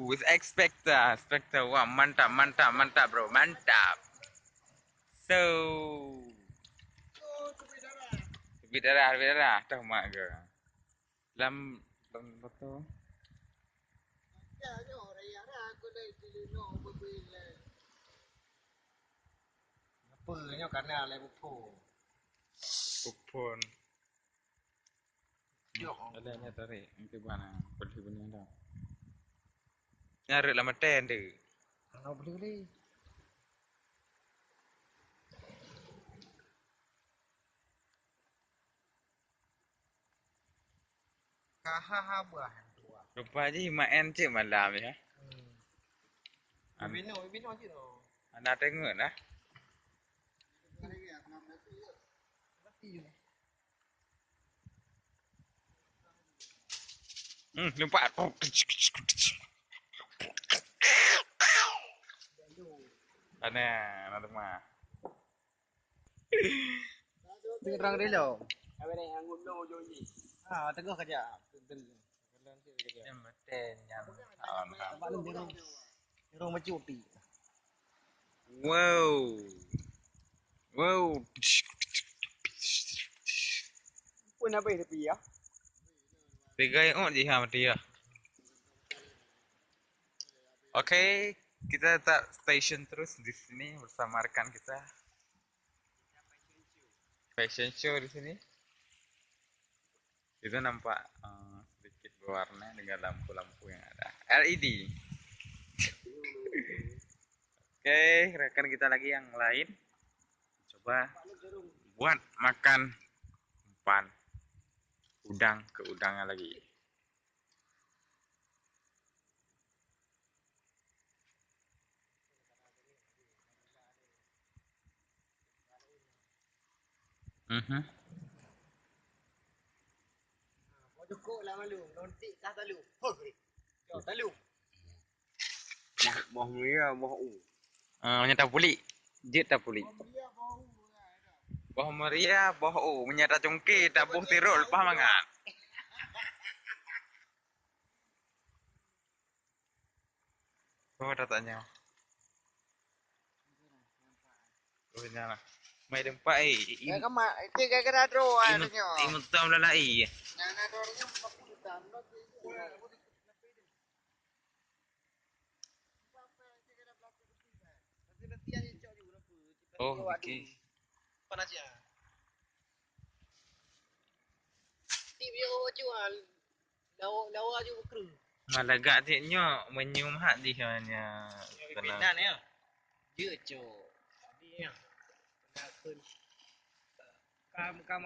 Expector. Wah, mantap bro, mantap. So, tepi darah, dah mak ke. Dalam betul. Apa nya karena le buku. Kupon. Yo. Ada nya tarik, nanti mana? Pergi punya dah. Nyari lama tende. Kalau beli. Hahaha buah tua. Rupanya main cik malam ya. Bino aja tu. Anak tengok lah. Nampak. Ana, nak mah. Terang dia lo. Apa ni yang gunung jo ni? Ah, tengok kerja. Yang betul yang tahun kan. Maklum dirong mencuti. Wow. Pun apa tepi ya? Tiga yang je ha mati ya. Oke, kita tak station terus di sini bersama rekan kita. Fashion show di sini. Itu nampak sedikit berwarna dengan lampu-lampu yang ada. LED. Oke, rekan kita lagi yang lain. Coba buat makan umpan udang ke udangnya lagi. Cukup lah malu. Nontik kah talu? Yo talu. Boh mia, boh u. Menyata puli. Jit tak puli. Boh Maria, boh menyata cungki, tak boh tirul, paham enggak? Oh, datanya. Oh, nyala. Mai dempak Ya kama, itu gara-gara dro adanya. imut tam lalai. Nah, dornya 40 tam. Oh, Vicky. Panas ya. Tibio jual. Lawa aja kru. Malagak tiknya menyum hak di hanya. Pindah ni ya. Dia jo. Dia. Kam